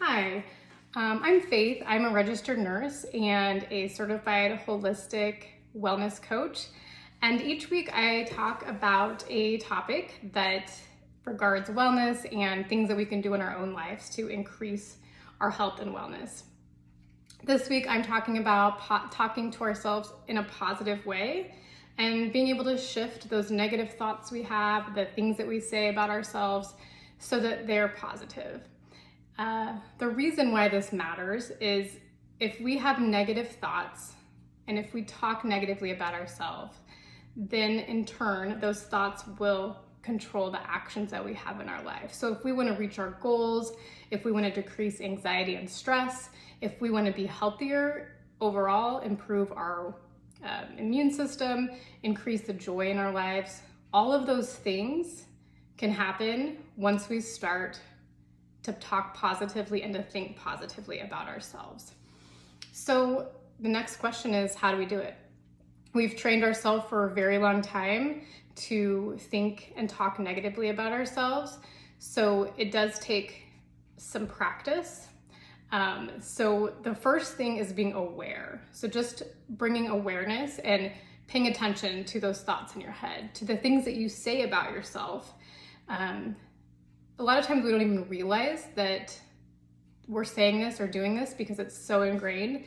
Hi, I'm Faith. I'm a registered nurse and a certified holistic wellness coach. And each week I talk about a topic that regards wellness and things that we can do in our own lives to increase our health and wellness. This week I'm talking about talking to ourselves in a positive way and being able to shift those negative thoughts we have, the things that we say about ourselves, so that they're positive. The reason why this matters is if we have negative thoughts and if we talk negatively about ourselves, then in turn, those thoughts will control the actions that we have in our life. So if we want to reach our goals, if we want to decrease anxiety and stress, if we want to be healthier overall, improve our immune system, increase the joy in our lives, all of those things can happen once we start to talk positively and to think positively about ourselves. So the next question is, how do we do it? We've trained ourselves for a very long time to think and talk negatively about ourselves. So it does take some practice. So the first thing is being aware. So just bringing awareness and paying attention to those thoughts in your head, to the things that you say about yourself. A lot of times we don't even realize that we're saying this or doing this because it's so ingrained.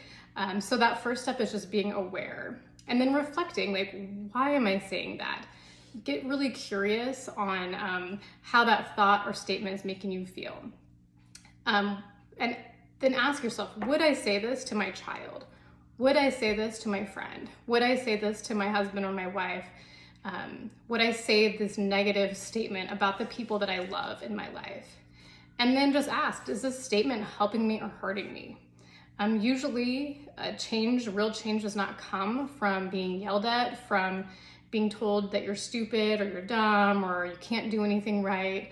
So that first step is just being aware and then reflecting, like, why am I saying that? Get really curious on how that thought or statement is making you feel. And then ask yourself, would I say this to my child? Would I say this to my friend? Would I say this to my husband or my wife? Would I say this negative statement about the people that I love in my life? And then just ask, is this statement helping me or hurting me? Usually real change does not come from being yelled at, from being told that you're stupid or you're dumb or you can't do anything right.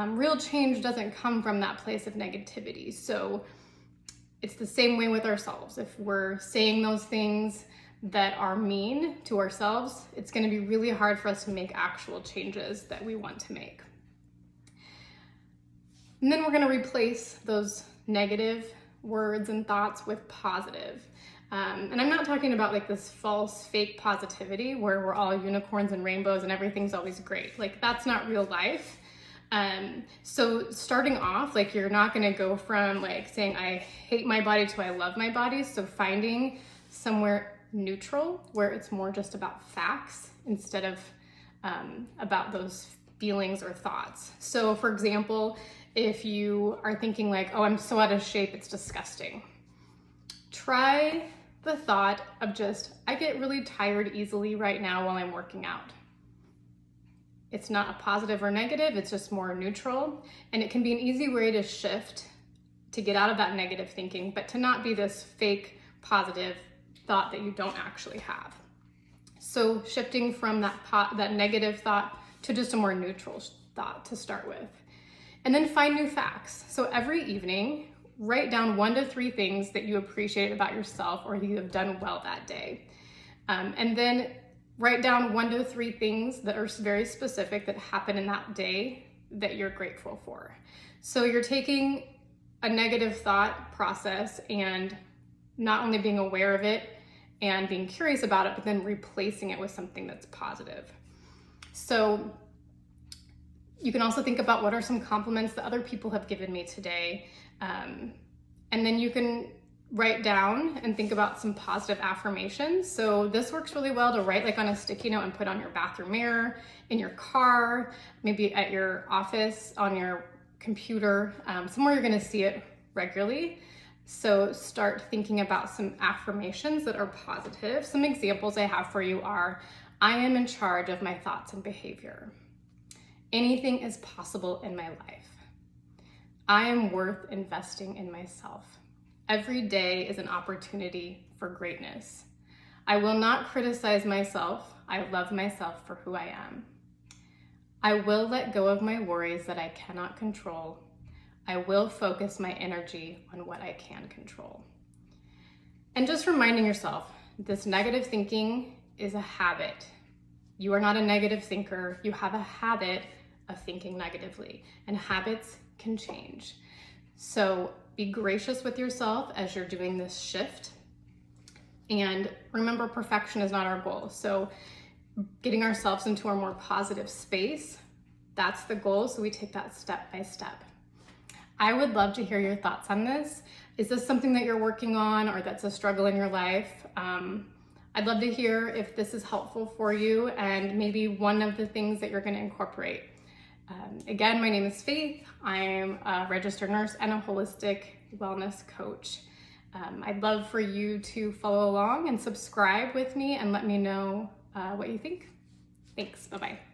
Real change doesn't come from that place of negativity. So it's the same way with ourselves. If we're saying those things that are mean to ourselves, it's going to be really hard for us to make actual changes that we want to make. And then we're going to replace those negative words and thoughts with positive. And I'm not talking about like this false, fake positivity where we're all unicorns and rainbows and everything's always great. Like, that's not real life. So starting off, like, you're not going to go from like saying I hate my body to I love my body. So finding somewhere neutral where it's more just about facts instead of about those feelings or thoughts. So for example, if you are thinking like, oh, I'm so out of shape, it's disgusting. Try the thought of just, I get really tired easily right now while I'm working out. It's not a positive or negative, it's just more neutral. And it can be an easy way to shift, to get out of that negative thinking, but to not be this fake positive thought that you don't actually have. So shifting from that negative thought to just a more neutral thought to start with. And then find new facts. So every evening, write down 1 to 3 things that you appreciate about yourself or you have done well that day. And then write down 1 to 3 things that are very specific that happen in that day that you're grateful for. So you're taking a negative thought process and not only being aware of it and being curious about it, but then replacing it with something that's positive. So you can also think about what are some compliments that other people have given me today. And then you can write down and think about some positive affirmations. So this works really well to write like on a sticky note and put on your bathroom mirror, in your car, maybe at your office, on your computer, somewhere you're gonna see it regularly. So start thinking about some affirmations that are positive. Some examples I have for you are, I am in charge of my thoughts and behavior. Anything is possible in my life. I am worth investing in myself. Every day is an opportunity for greatness. I will not criticize myself. I love myself for who I am. I will let go of my worries that I cannot control. I will focus my energy on what I can control. And just reminding yourself, this negative thinking is a habit. You are not a negative thinker. You have a habit of thinking negatively, and habits can change. So Be gracious with yourself as you're doing this shift. And remember, perfection is not our goal. So getting ourselves into a more positive space, that's the goal. So we take that step by step. I would love to hear your thoughts on this. Is this something that you're working on or that's a struggle in your life? I'd love to hear if this is helpful for you and maybe one of the things that you're going to incorporate. Again, my name is Faith. I'm a registered nurse and a holistic wellness coach. I'd love for you to follow along and subscribe with me and let me know what you think. Thanks. Bye-bye.